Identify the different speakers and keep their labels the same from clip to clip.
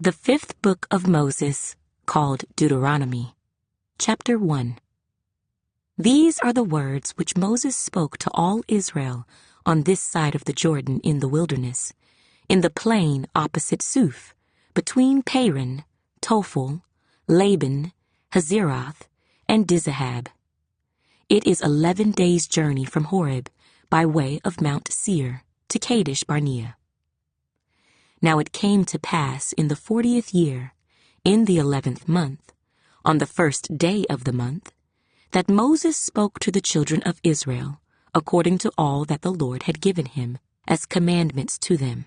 Speaker 1: The fifth book of Moses, called Deuteronomy. Chapter 1. These are the words which Moses spoke to all Israel on this side of the Jordan in the wilderness, in the plain opposite Suph, between Paran, Tophel, Laban, Hazeroth, and Dizahab. It is 11 days' journey from Horeb, by way of Mount Seir, to Kadesh Barnea. Now it came to pass in the 40th year, in the 11th month, on the first day of the month, that Moses spoke to the children of Israel, according to all that the Lord had given him, as commandments to them,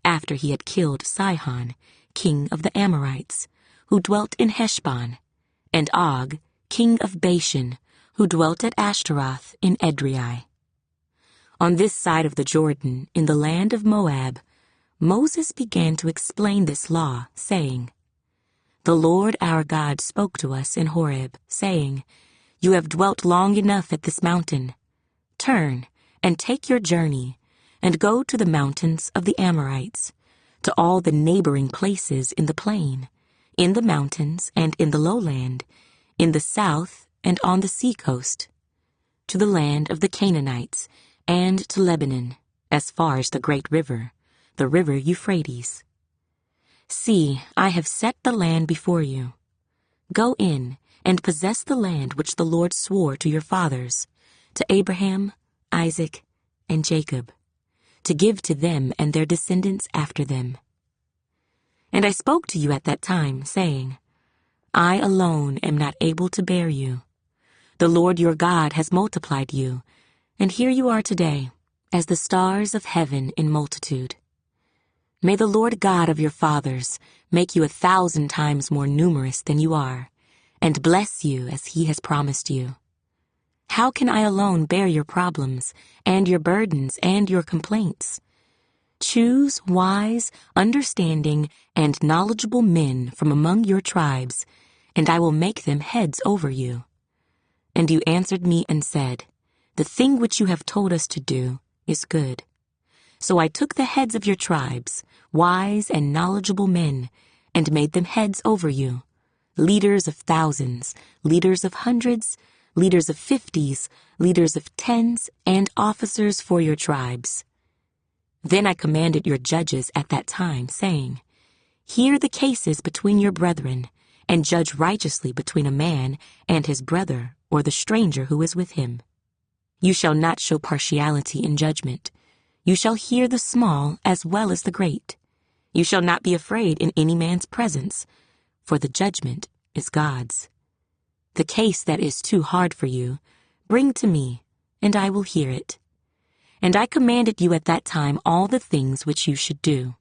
Speaker 1: after he had killed Sihon, king of the Amorites, who dwelt in Heshbon, and Og, king of Bashan, who dwelt at Ashtaroth in Edrei. On this side of the Jordan, in the land of Moab, Moses began to explain this law, saying, The Lord our God spoke to us in Horeb, saying, You have dwelt long enough at this mountain. Turn, and take your journey, and go to the mountains of the Amorites, to all the neighboring places in the plain, in the mountains and in the lowland, in the south and on the seacoast, to the land of the Canaanites, and to Lebanon, as far as the great river, the river Euphrates. See, I have set the land before you. Go in and possess the land which the Lord swore to your fathers, to Abraham, Isaac, and Jacob, to give to them and their descendants after them. And I spoke to you at that time, saying, I alone am not able to bear you. The Lord your God has multiplied you, and here you are today, as the stars of heaven in multitude. May the Lord God of your fathers make you 1,000 times more numerous than you are, and bless you as he has promised you. How can I alone bear your problems, and your burdens, and your complaints? Choose wise, understanding, and knowledgeable men from among your tribes, and I will make them heads over you. And you answered me and said, The thing which you have told us to do is good. So I took the heads of your tribes, wise and knowledgeable men, and made them heads over you, leaders of thousands, leaders of hundreds, leaders of 50s, leaders of 10s, and officers for your tribes. Then I commanded your judges at that time, saying, Hear the cases between your brethren, and judge righteously between a man and his brother or the stranger who is with him. You shall not show partiality in judgment. You shall hear the small as well as the great. You shall not be afraid in any man's presence, for the judgment is God's. The case that is too hard for you, bring to me, and I will hear it. And I commanded you at that time all the things which you should do.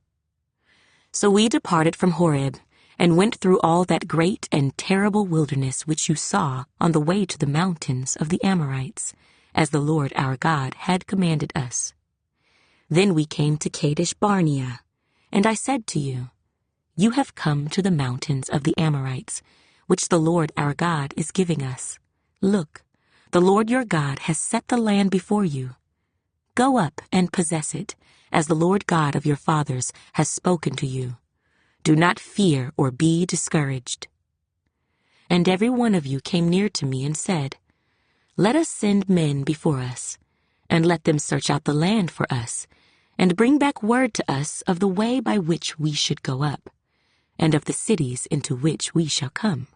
Speaker 1: So we departed from Horeb, and went through all that great and terrible wilderness which you saw on the way to the mountains of the Amorites, as the Lord our God had commanded us. Then we came to Kadesh Barnea, and I said to you, You have come to the mountains of the Amorites, which the Lord our God is giving us. Look, the Lord your God has set the land before you. Go up and possess it, as the Lord God of your fathers has spoken to you. Do not fear or be discouraged. And every one of you came near to me and said, Let us send men before us, and let them search out the land for us, and bring back word to us of the way by which we should go up, and of the cities into which we shall come.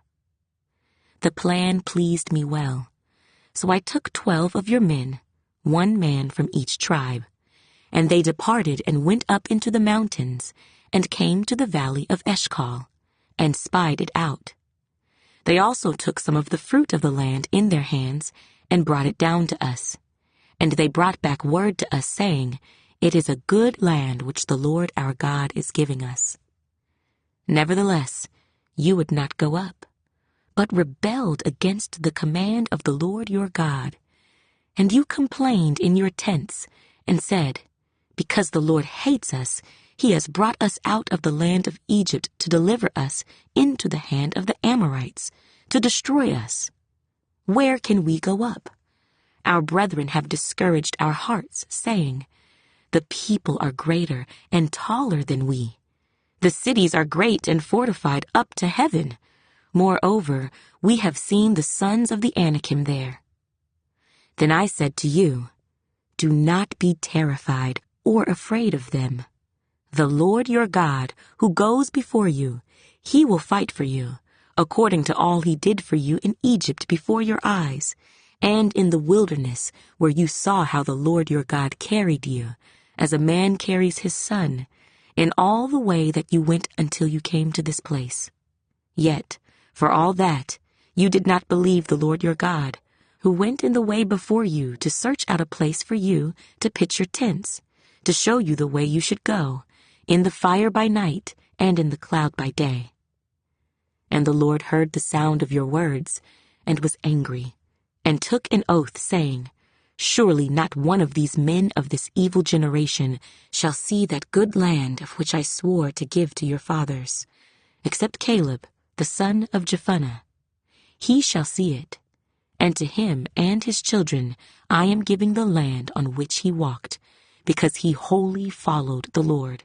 Speaker 1: The plan pleased me well, so I took 12 of your men, 1 man from each tribe, and they departed and went up into the mountains, and came to the valley of Eshcol, and spied it out. They also took some of the fruit of the land in their hands, and brought it down to us. And they brought back word to us, saying, It is a good land which the Lord our God is giving us. Nevertheless, you would not go up, but rebelled against the command of the Lord your God. And you complained in your tents, and said, Because the Lord hates us, he has brought us out of the land of Egypt to deliver us into the hand of the Amorites, to destroy us. Where can we go up? Our brethren have discouraged our hearts, saying, The people are greater and taller than we. The cities are great and fortified up to heaven. Moreover, we have seen the sons of the Anakim there. Then I said to you, do not be terrified or afraid of them. The Lord your God, who goes before you, he will fight for you, according to all he did for you in Egypt before your eyes, and in the wilderness where you saw how the Lord your God carried you, as a man carries his son, in all the way that you went until you came to this place. Yet, for all that, you did not believe the Lord your God, who went in the way before you to search out a place for you to pitch your tents, to show you the way you should go, in the fire by night and in the cloud by day. And the Lord heard the sound of your words, and was angry, and took an oath, saying, surely not one of these men of this evil generation shall see that good land of which I swore to give to your fathers, except Caleb, the son of Jephunneh. He shall see it, and to him and his children I am giving the land on which he walked, because he wholly followed the Lord.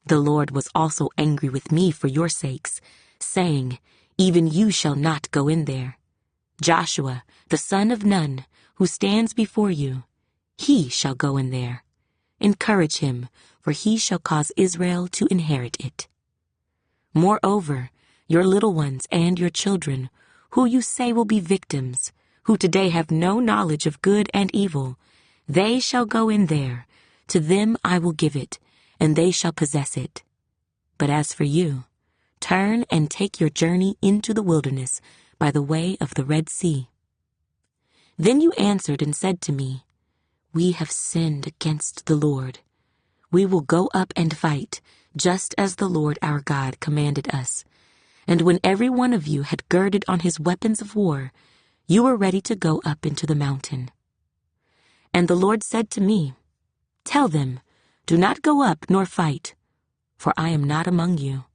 Speaker 1: The Lord was also angry with me for your sakes, saying, even you shall not go in there. Joshua, the son of Nun, who stands before you, he shall go in there. Encourage him, for he shall cause Israel to inherit it. Moreover, your little ones and your children, who you say will be victims, who today have no knowledge of good and evil, they shall go in there. To them I will give it, and they shall possess it. But as for you, turn and take your journey into the wilderness by the way of the Red Sea. Then you answered and said to me, we have sinned against the Lord. We will go up and fight, just as the Lord our God commanded us. And when every one of you had girded on his weapons of war, you were ready to go up into the mountain. And the Lord said to me, tell them, do not go up nor fight, for I am not among you,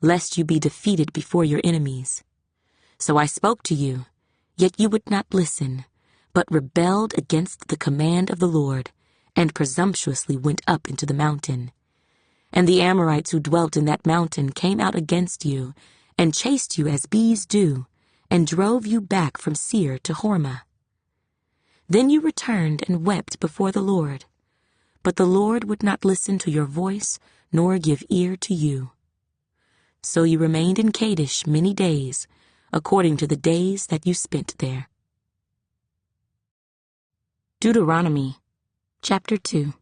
Speaker 1: lest you be defeated before your enemies. So I spoke to you, yet you would not listen, but rebelled against the command of the Lord, and presumptuously went up into the mountain. And the Amorites who dwelt in that mountain came out against you, and chased you as bees do, and drove you back from Seir to Hormah. Then you returned and wept before the Lord. But the Lord would not listen to your voice, nor give ear to you. So you remained in Kadesh many days, according to the days that you spent there. Deuteronomy, chapter 2.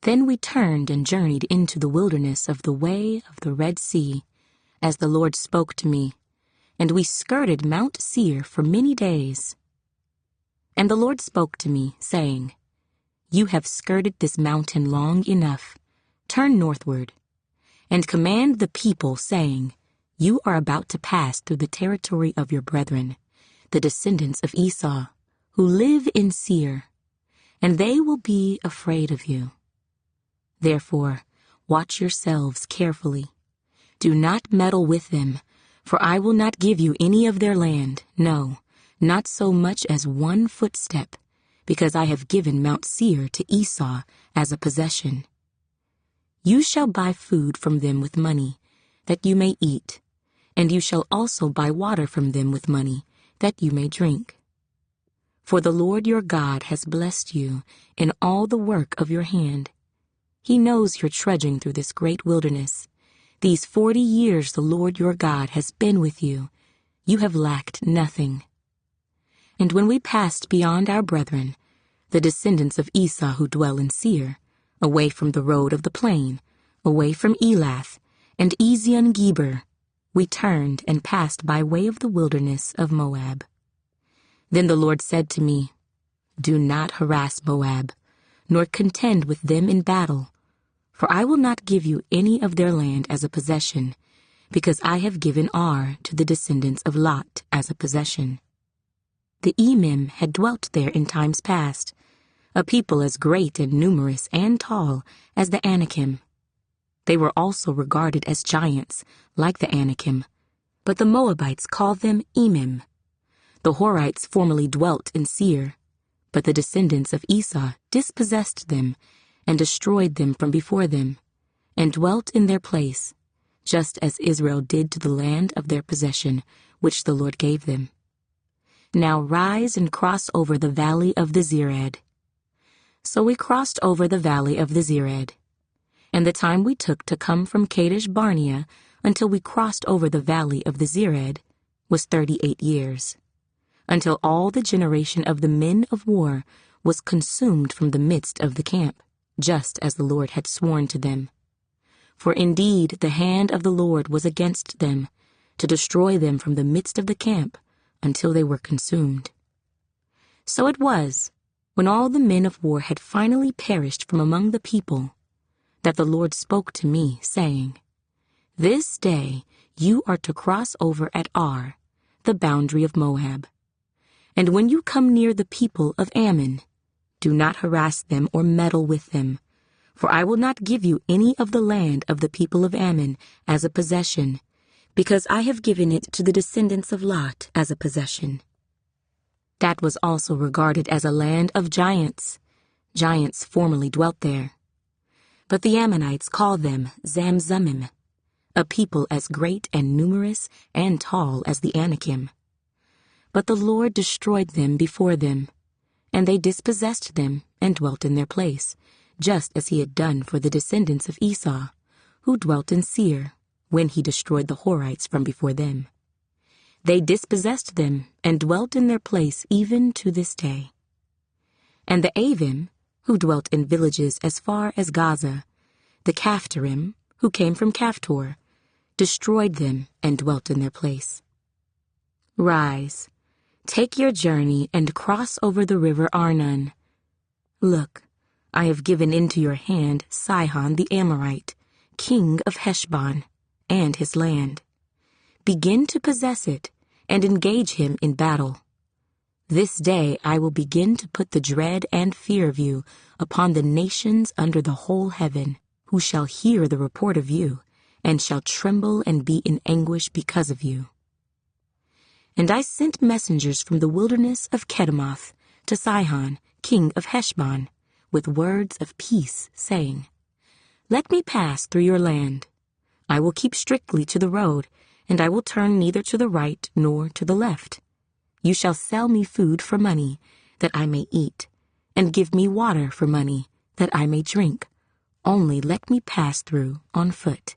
Speaker 1: Then we turned and journeyed into the wilderness of the way of the Red Sea, as the Lord spoke to me, and we skirted Mount Seir for many days. And the Lord spoke to me, saying, you have skirted this mountain long enough. Turn northward, and command the people, saying, you are about to pass through the territory of your brethren, the descendants of Esau, who live in Seir, and they will be afraid of you. Therefore, watch yourselves carefully. Do not meddle with them, for I will not give you any of their land, no, not so much as 1 footstep, because I have given Mount Seir to Esau as a possession. You shall buy food from them with money, that you may eat, and you shall also buy water from them with money, that you may drink. For the Lord your God has blessed you in all the work of your hand. He knows your trudging through this great wilderness. These 40 years the Lord your God has been with you. You have lacked nothing. And when we passed beyond our brethren, the descendants of Esau who dwell in Seir, away from the road of the plain, away from Elath and Ezion-Geber, we turned and passed by way of the wilderness of Moab. Then the Lord said to me, do not harass Moab, nor contend with them in battle, for I will not give you any of their land as a possession, because I have given Ar to the descendants of Lot as a possession. The Emim had dwelt there in times past, a people as great and numerous and tall as the Anakim. They were also regarded as giants, like the Anakim, but the Moabites called them Emim. The Horites formerly dwelt in Seir, but the descendants of Esau dispossessed them and destroyed them from before them, and dwelt in their place, just as Israel did to the land of their possession, which the Lord gave them. Now rise and cross over the valley of the Zered. So we crossed over the valley of the Zered, and the time we took to come from Kadesh Barnea until we crossed over the valley of the Zered was 38 years, until all the generation of the men of war was consumed from the midst of the camp, just as the Lord had sworn to them. For indeed the hand of the Lord was against them, to destroy them from the midst of the camp until they were consumed. So it was, when all the men of war had finally perished from among the people, that the Lord spoke to me, saying, This day you are to cross over at Ar, the boundary of Moab. And when you come near the people of Ammon, do not harass them or meddle with them, for I will not give you any of the land of the people of Ammon as a possession, because I have given it to the descendants of Lot as a possession. That was also regarded as a land of giants. Giants formerly dwelt there. But the Ammonites call them Zamzummim, a people as great and numerous and tall as the Anakim. But the Lord destroyed them before them, and they dispossessed them and dwelt in their place, just as he had done for the descendants of Esau, who dwelt in Seir, when he destroyed the Horites from before them. They dispossessed them and dwelt in their place even to this day. And the Avim, who dwelt in villages as far as Gaza, the Caphtorim, who came from Caphtor, destroyed them and dwelt in their place. Rise, take your journey and cross over the river Arnon. Look, I have given into your hand Sihon the Amorite, king of Heshbon, and his land. Begin to possess it and engage him in battle. This day I will begin to put the dread and fear of you upon the nations under the whole heaven, who shall hear the report of you, and shall tremble and be in anguish because of you. And I sent messengers from the wilderness of Kedemoth to Sihon, king of Heshbon, with words of peace, saying, Let me pass through your land. I will keep strictly to the road, and I will turn neither to the right nor to the left. You shall sell me food for money, that I may eat, and give me water for money, that I may drink. Only let me pass through on foot,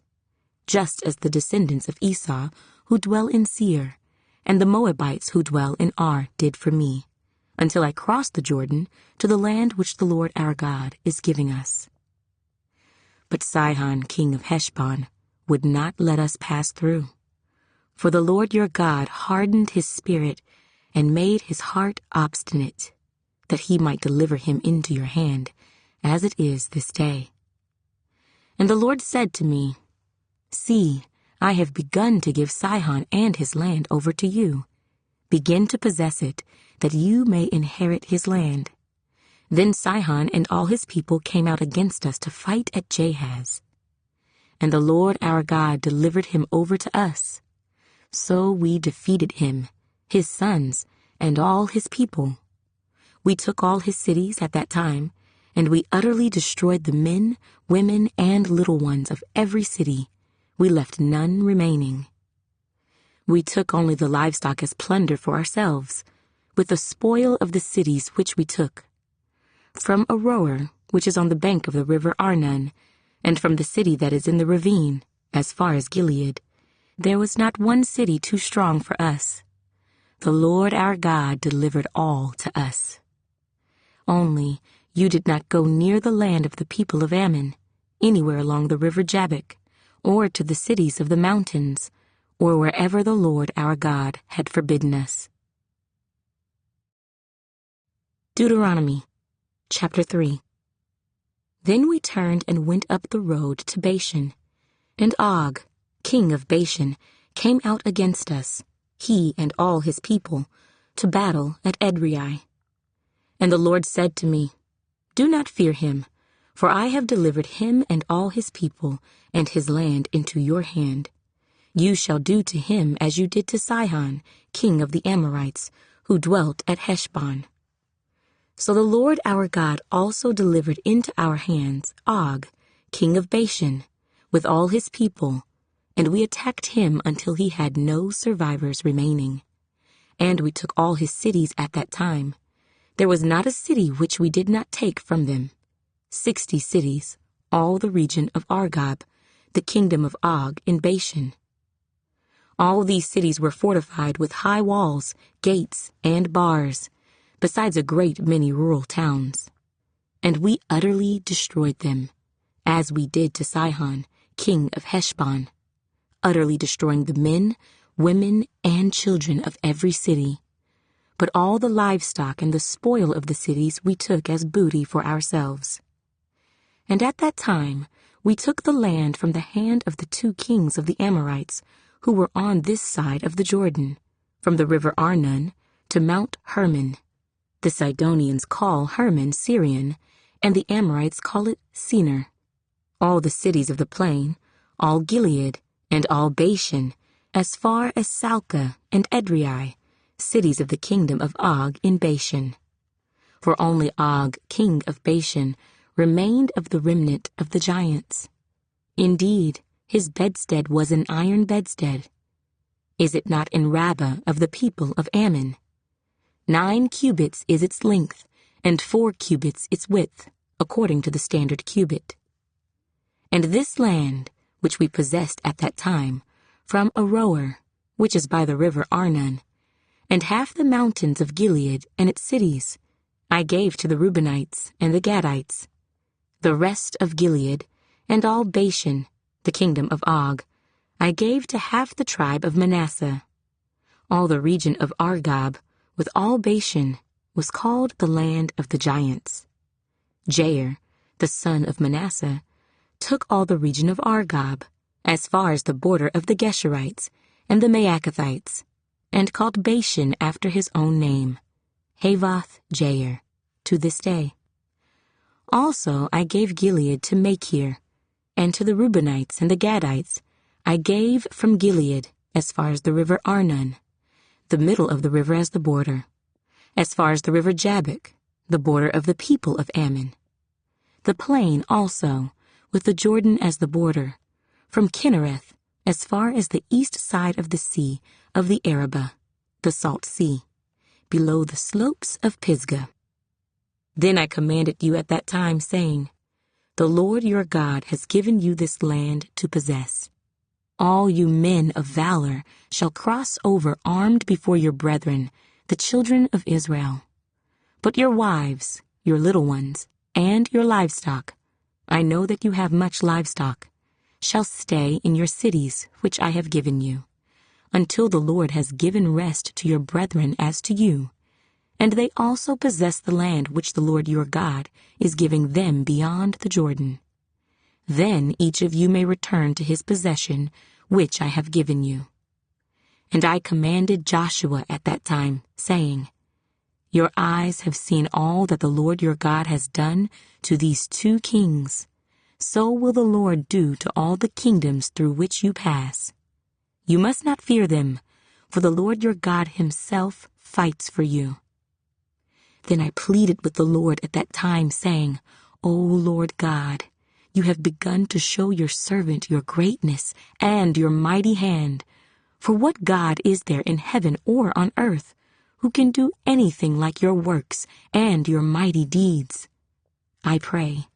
Speaker 1: just as the descendants of Esau who dwell in Seir, and the Moabites who dwell in Ar did for me, until I cross the Jordan to the land which the Lord our God is giving us. But Sihon, king of Heshbon, would not let us pass through. For the Lord your God hardened his spirit and made his heart obstinate, that he might deliver him into your hand, as it is this day. And the Lord said to me, See, I have begun to give Sihon and his land over to you. Begin to possess it, that you may inherit his land. Then Sihon and all his people came out against us to fight at Jahaz. And the Lord our God delivered him over to us. So we defeated him, his sons, and all his people. We took all his cities at that time, and we utterly destroyed the men, women, and little ones of every city. We left none remaining. We took only the livestock as plunder for ourselves, with the spoil of the cities which we took. From Aroer, which is on the bank of the river Arnon, and from the city that is in the ravine, as far as Gilead, there was not one city too strong for us. The Lord our God delivered all to us. Only you did not go near the land of the people of Ammon, anywhere along the river Jabbok, or to the cities of the mountains, or wherever the Lord our God had forbidden us. Deuteronomy, chapter 3. Then we turned and went up the road to Bashan, and Og, king of Bashan, came out against us, he and all his people, to battle at Edrei. And the Lord said to me, Do not fear him, for I have delivered him and all his people and his land into your hand. You shall do to him as you did to Sihon, king of the Amorites, who dwelt at Heshbon. So the Lord our God also delivered into our hands Og, king of Bashan, with all his people, and we attacked him until he had no survivors remaining. And we took all his cities at that time. There was not a city which we did not take from them. 60 cities, all the region of Argob, the kingdom of Og in Bashan. All these cities were fortified with high walls, gates, and bars, besides a great many rural towns. And we utterly destroyed them, as we did to Sihon, king of Heshbon, utterly destroying the men, women, and children of every city. But all the livestock and the spoil of the cities we took as booty for ourselves. And at that time we took the land from the hand of the 2 kings of the Amorites, who were on this side of the Jordan, from the river Arnon to Mount Hermon. The Sidonians call Hermon Syrian, and the Amorites call it Senir. All the cities of the plain, all Gilead, and all Bashan, as far as Salcah and Edrei, cities of the kingdom of Og in Bashan. For only Og, king of Bashan, remained of the remnant of the giants. Indeed, his bedstead was an iron bedstead. Is it not in Rabbah of the people of Ammon? 9 cubits is its length, and 4 cubits its width, according to the standard cubit. And this land, which we possessed at that time, from Aroer, which is by the river Arnon, and half the mountains of Gilead and its cities, I gave to the Reubenites and the Gadites. The rest of Gilead, and all Bashan, the kingdom of Og, I gave to half the tribe of Manasseh. All the region of Argob, with all Bashan, was called the land of the giants. Jair, the son of Manasseh, took all the region of Argob, as far as the border of the Geshurites and the Maacathites, and called Bashan after his own name, Havoth Jair, to this day. Also I gave Gilead to Machir, and to the Reubenites and the Gadites I gave from Gilead as far as the river Arnon, the middle of the river as the border, as far as the river Jabbok, the border of the people of Ammon. The plain also, with the Jordan as the border, from Kinnereth as far as the east side of the sea of the Arabah, the salt sea, below the slopes of Pisgah. Then I commanded you at that time, saying, The Lord your God has given you this land to possess. All you men of valor shall cross over armed before your brethren, the children of Israel. But your wives, your little ones, and your livestock, I know that you have much livestock, shall stay in your cities which I have given you, until the Lord has given rest to your brethren as to you, and they also possess the land which the Lord your God is giving them beyond the Jordan. Then each of you may return to his possession, which I have given you. And I commanded Joshua at that time, saying, Your eyes have seen all that the Lord your God has done to these 2 kings. So will the Lord do to all the kingdoms through which you pass. You must not fear them, for the Lord your God himself fights for you. Then I pleaded with the Lord at that time, saying, O Lord God, you have begun to show your servant your greatness and your mighty hand. For what God is there in heaven or on earth who can do anything like your works and your mighty deeds? I pray,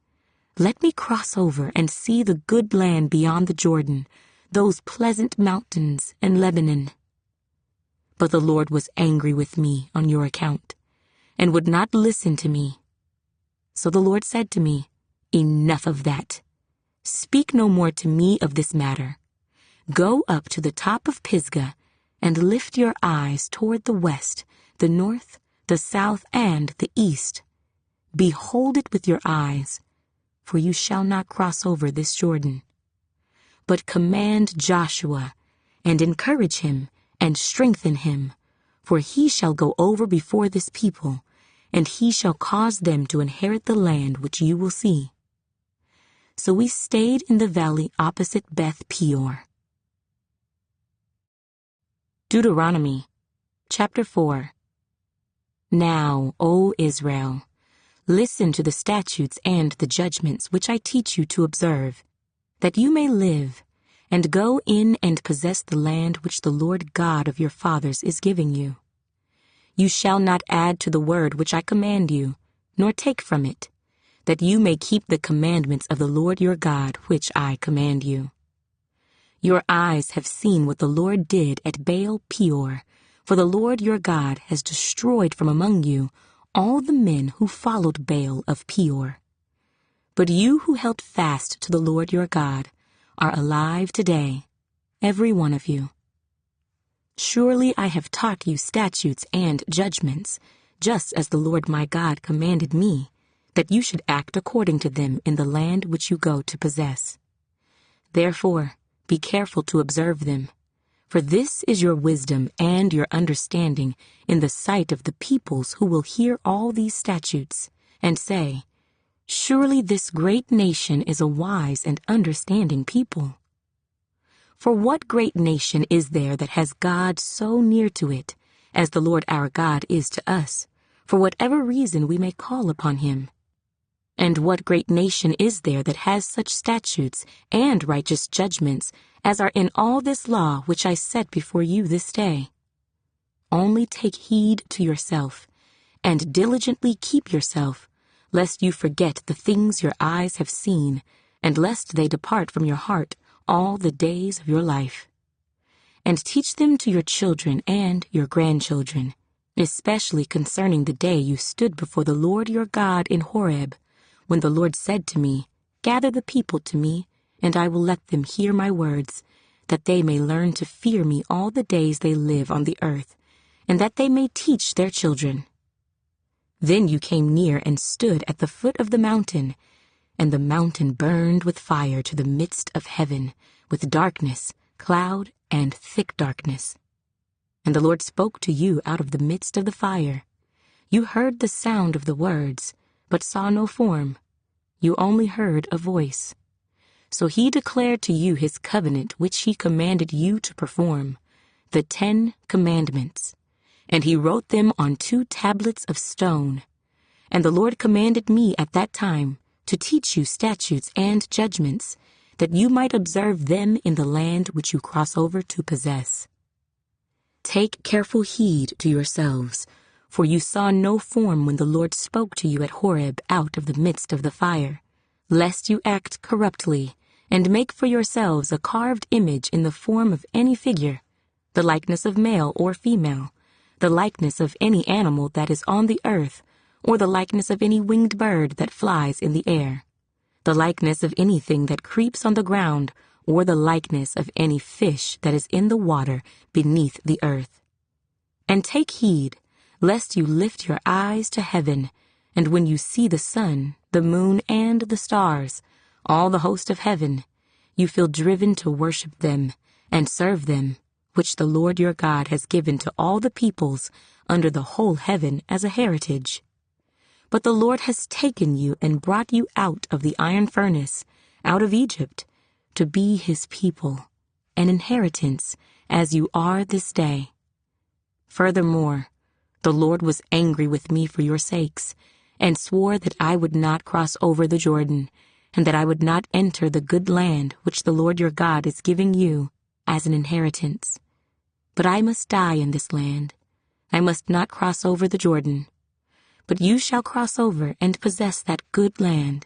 Speaker 1: let me cross over and see the good land beyond the Jordan, those pleasant mountains and Lebanon. But the Lord was angry with me on your account, and would not listen to me. So the Lord said to me, Enough of that. Speak no more to me of this matter. Go up to the top of Pisgah, and lift your eyes toward the west, the north, the south, and the east. Behold it with your eyes, for you shall not cross over this Jordan. But command Joshua, and encourage him, and strengthen him, for he shall go over before this people, and he shall cause them to inherit the land which you will see. So we stayed in the valley opposite Beth Peor. Deuteronomy, chapter 4. Now, O Israel, listen to the statutes and the judgments which I teach you to observe, that you may live, and go in and possess the land which the Lord God of your fathers is giving you. You shall not add to the word which I command you, nor take from it, that you may keep the commandments of the Lord your God which I command you. Your eyes have seen what the Lord did at Baal Peor, for the Lord your God has destroyed from among you all the men who followed Baal of Peor. But you who held fast to the Lord your God are alive today, every one of you. Surely I have taught you statutes and judgments, just as the Lord my God commanded me, that you should act according to them in the land which you go to possess. Therefore, be careful to observe them, for this is your wisdom and your understanding in the sight of the peoples who will hear all these statutes, and say, Surely this great nation is a wise and understanding people. For what great nation is there that has God so near to it, as the Lord our God is to us, for whatever reason we may call upon him? And what great nation is there that has such statutes and righteous judgments as are in all this law which I set before you this day? Only take heed to yourself, and diligently keep yourself, lest you forget the things your eyes have seen, and lest they depart from your heart all the days of your life. And teach them to your children and your grandchildren, especially concerning the day you stood before the Lord your God in Horeb, when the Lord said to me, Gather the people to me, and I will let them hear my words, that they may learn to fear me all the days they live on the earth, and that they may teach their children. Then you came near and stood at the foot of the mountain, and the mountain burned with fire to the midst of heaven, with darkness, cloud, and thick darkness. And the Lord spoke to you out of the midst of the fire. You heard the sound of the words, but saw no form. You only heard a voice. So he declared to you his covenant which he commanded you to perform, the 10 Commandments, and he wrote them on 2 tablets of stone. And the Lord commanded me at that time to teach you statutes and judgments, that you might observe them in the land which you cross over to possess. Take careful heed to yourselves, for you saw no form when the Lord spoke to you at Horeb out of the midst of the fire, lest you act corruptly, and make for yourselves a carved image in the form of any figure, the likeness of male or female, the likeness of any animal that is on the earth, or the likeness of any winged bird that flies in the air, the likeness of anything that creeps on the ground, or the likeness of any fish that is in the water beneath the earth. And take heed, lest you lift your eyes to heaven, and when you see the sun, the moon, and the stars, all the host of heaven, you feel driven to worship them and serve them, which the Lord your God has given to all the peoples under the whole heaven as a heritage. But the Lord has taken you and brought you out of the iron furnace, out of Egypt, to be his people, an inheritance, as you are this day. Furthermore, the Lord was angry with me for your sakes, and swore that I would not cross over the Jordan, and that I would not enter the good land which the Lord your God is giving you as an inheritance. But I must die in this land. I must not cross over the Jordan. But you shall cross over and possess that good land.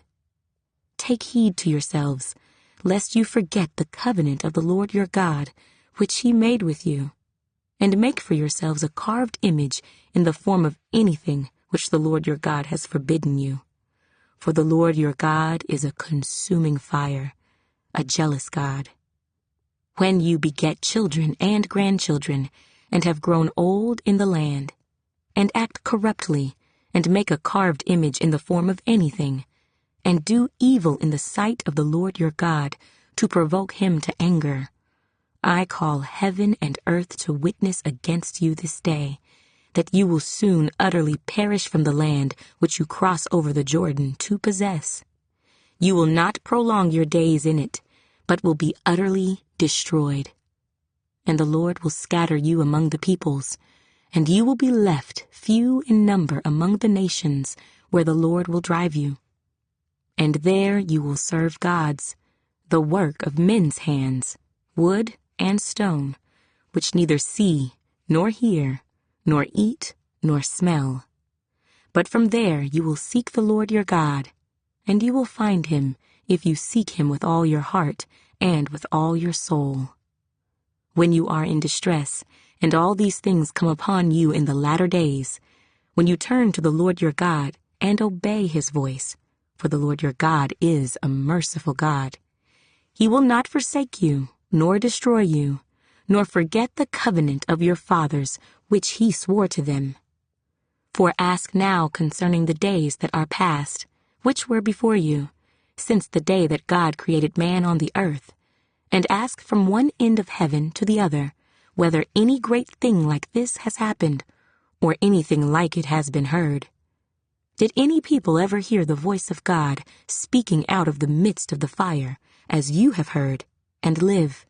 Speaker 1: Take heed to yourselves, lest you forget the covenant of the Lord your God, which he made with you, and make for yourselves a carved image in the form of anything which the Lord your God has forbidden you. For the Lord your God is a consuming fire, a jealous God. When you beget children and grandchildren, and have grown old in the land, and act corruptly, and make a carved image in the form of anything, and do evil in the sight of the Lord your God, to provoke him to anger, I call heaven and earth to witness against you this day, that you will soon utterly perish from the land which you cross over the Jordan to possess. You will not prolong your days in it, but will be utterly destroyed. And the Lord will scatter you among the peoples, and you will be left few in number among the nations where the Lord will drive you. And there you will serve gods, the work of men's hands, wood and stone, which neither see, nor hear, nor eat, nor smell. But from there you will seek the Lord your God, and you will find him if you seek him with all your heart and with all your soul. When you are in distress, and all these things come upon you in the latter days, when you turn to the Lord your God and obey his voice, for the Lord your God is a merciful God, he will not forsake you, nor destroy you, nor forget the covenant of your fathers, which he swore to them. For ask now concerning the days that are past, which were before you, since the day that God created man on the earth, and ask from one end of heaven to the other, whether any great thing like this has happened, or anything like it has been heard. Did any people ever hear the voice of God speaking out of the midst of the fire, as you have heard, and live?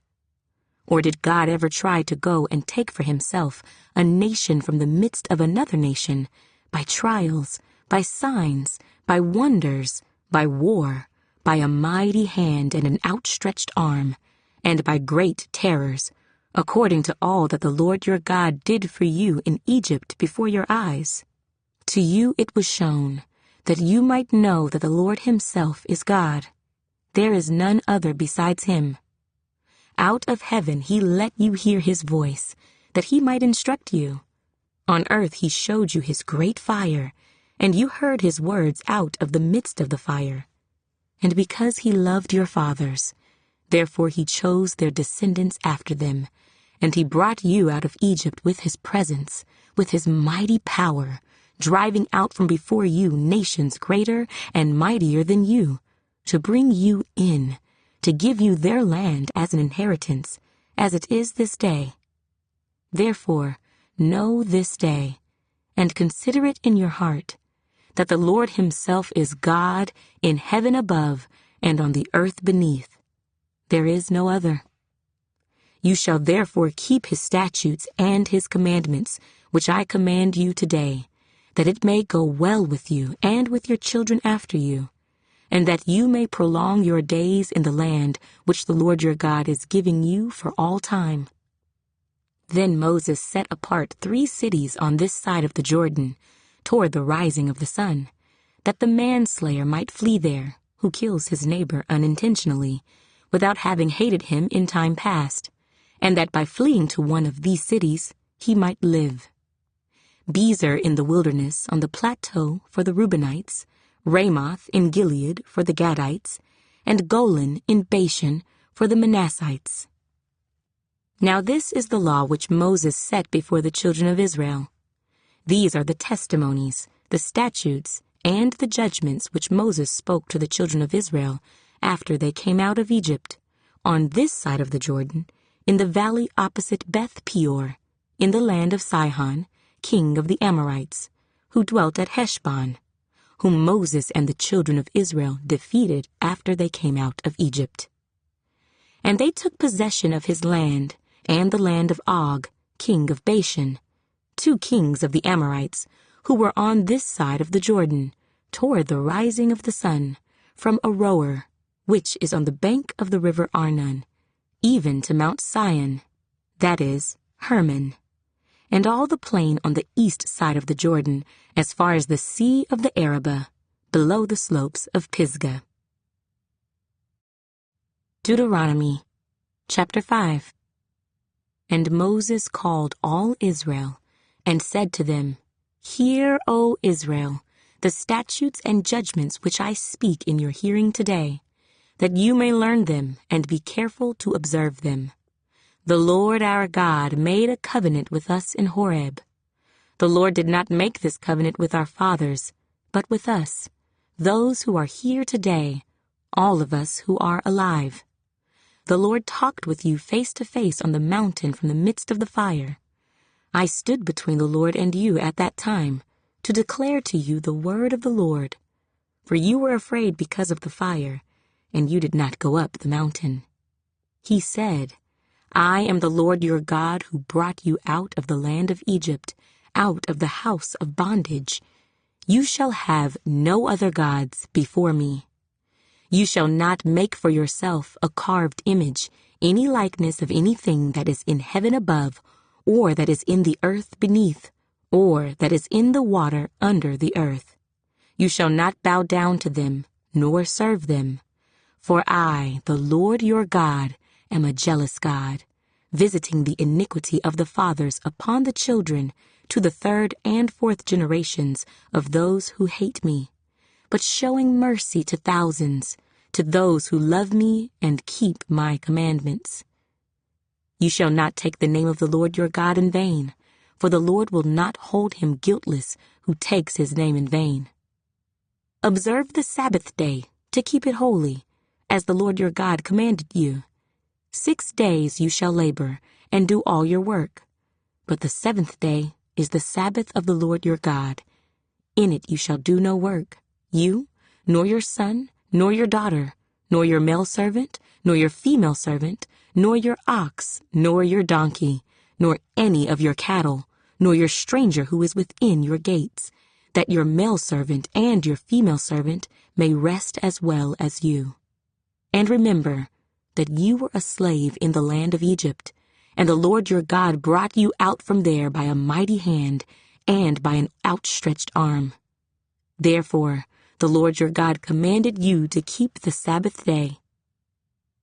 Speaker 1: Or did God ever try to go and take for himself a nation from the midst of another nation, by trials, by signs, by wonders, by war, by a mighty hand and an outstretched arm, and by great terrors, according to all that the Lord your God did for you in Egypt before your eyes? To you it was shown, that you might know that the Lord himself is God. There is none other besides him. Out of heaven he let you hear his voice, that he might instruct you. On earth he showed you his great fire, and you heard his words out of the midst of the fire. And because he loved your fathers, therefore he chose their descendants after them, and he brought you out of Egypt with his presence, with his mighty power, driving out from before you nations greater and mightier than you, to bring you in, to give you their land as an inheritance, as it is this day. Therefore, know this day, and consider it in your heart, that the Lord himself is God in heaven above and on the earth beneath. There is no other. You shall therefore keep his statutes and his commandments, which I command you today, that it may go well with you and with your children after you, and that you may prolong your days in the land which the Lord your God is giving you for all time. Then Moses set apart 3 cities on this side of the Jordan, toward the rising of the sun, that the manslayer might flee there, who kills his neighbor unintentionally, without having hated him in time past, and that by fleeing to one of these cities he might live. Bezer in the wilderness on the plateau for the Reubenites, Ramoth in Gilead for the Gadites, and Golan in Bashan for the Manassites. Now this is the law which Moses set before the children of Israel. These are the testimonies, the statutes, and the judgments which Moses spoke to the children of Israel after they came out of Egypt, on this side of the Jordan, in the valley opposite Beth Peor, in the land of Sihon, king of the Amorites, who dwelt at Heshbon, whom Moses and the children of Israel defeated after they came out of Egypt. And they took possession of his land, and the land of Og, king of Bashan, 2 kings of the Amorites, who were on this side of the Jordan, toward the rising of the sun, from Aroer, which is on the bank of the river Arnon, even to Mount Sion, that is, Hermon, and all the plain on the east side of the Jordan, as far as the sea of the Arabah, below the slopes of Pisgah. Deuteronomy, chapter 5. And Moses called all Israel, and said to them, Hear, O Israel, the statutes and judgments which I speak in your hearing today, that you may learn them and be careful to observe them. The Lord our God made a covenant with us in Horeb. The Lord did not make this covenant with our fathers, but with us, those who are here today, all of us who are alive. The Lord talked with you face to face on the mountain from the midst of the fire. I stood between the Lord and you at that time, to declare to you the word of the Lord. For you were afraid because of the fire, and you did not go up the mountain. He said, I am the Lord your God who brought you out of the land of Egypt, out of the house of bondage. You shall have no other gods before me. You shall not make for yourself a carved image, any likeness of anything that is in heaven above, or that is in the earth beneath, or that is in the water under the earth. You shall not bow down to them, nor serve them. For I, the Lord your God, am a jealous God, visiting the iniquity of the fathers upon the children to the third and fourth generations of those who hate me, but showing mercy to thousands, to those who love me and keep my commandments. You shall not take the name of the Lord your God in vain, for the Lord will not hold him guiltless who takes his name in vain. Observe the Sabbath day to keep it holy, as the Lord your God commanded you. 6 days you shall labor and do all your work, but the seventh day is the Sabbath of the Lord your God. In it you shall do no work, you, nor your son, nor your daughter, nor your male servant, nor your female servant, nor your ox, nor your donkey, nor any of your cattle, nor your stranger who is within your gates, that your male servant and your female servant may rest as well as you. And remember that you were a slave in the land of Egypt, and the Lord your God brought you out from there by a mighty hand and by an outstretched arm. Therefore, the Lord your God commanded you to keep the Sabbath day.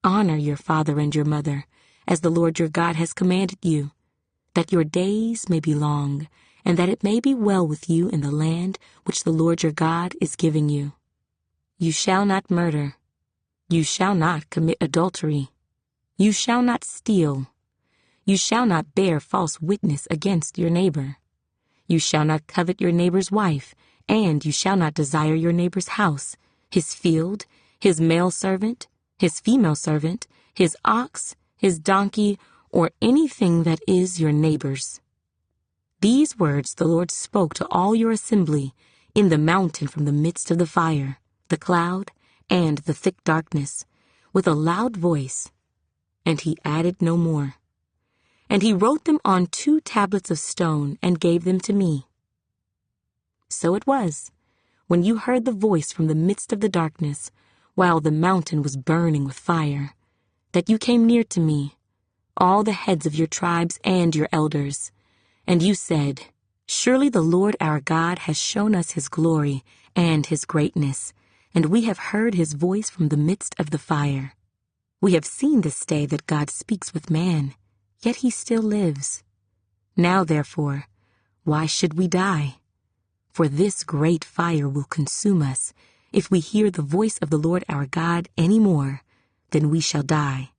Speaker 1: Honor your father and your mother, as the Lord your God has commanded you, that your days may be long, and that it may be well with you in the land which the Lord your God is giving you. You shall not murder. You shall not commit adultery. You shall not steal. You shall not bear false witness against your neighbor. You shall not covet your neighbor's wife, and you shall not desire your neighbor's house, his field, his male servant, his female servant, his ox, his donkey, or anything that is your neighbor's. These words the Lord spoke to all your assembly in the mountain from the midst of the fire, the cloud, and the thick darkness, with a loud voice. And he added no more. And he wrote them on 2 tablets of stone and gave them to me. So it was, when you heard the voice from the midst of the darkness, while the mountain was burning with fire, that you came near to me, all the heads of your tribes and your elders, and you said, Surely the Lord our God has shown us his glory and his greatness, and we have heard his voice from the midst of the fire. We have seen this day that God speaks with man, yet he still lives. Now, therefore, why should we die? For this great fire will consume us. If we hear the voice of the Lord our God any more, then we shall die.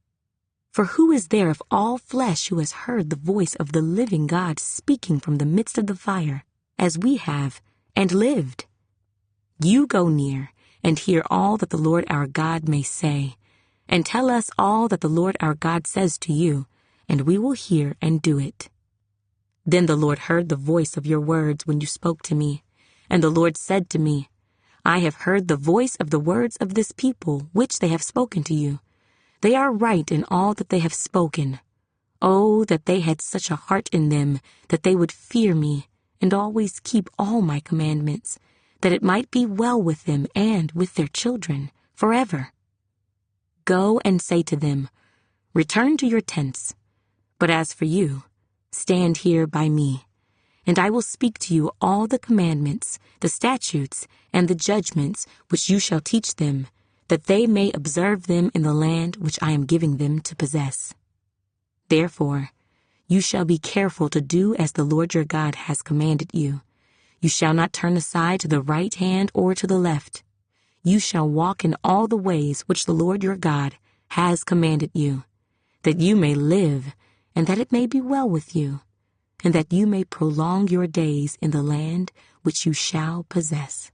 Speaker 1: For who is there of all flesh who has heard the voice of the living God speaking from the midst of the fire, as we have, and lived? You go near and hear all that the Lord our God may say, and tell us all that the Lord our God says to you, and we will hear and do it. Then the Lord heard the voice of your words when you spoke to me, and the Lord said to me, I have heard the voice of the words of this people which they have spoken to you. They are right in all that they have spoken. Oh, that they had such a heart in them, that they would fear me, and always keep all my commandments, that it might be well with them and with their children forever. Go and say to them, Return to your tents. But as for you, stand here by me, and I will speak to you all the commandments, the statutes, and the judgments which you shall teach them, that they may observe them in the land which I am giving them to possess. Therefore, you shall be careful to do as the Lord your God has commanded you. You shall not turn aside to the right hand or to the left. You shall walk in all the ways which the Lord your God has commanded you, that you may live, and that it may be well with you, and that you may prolong your days in the land which you shall possess.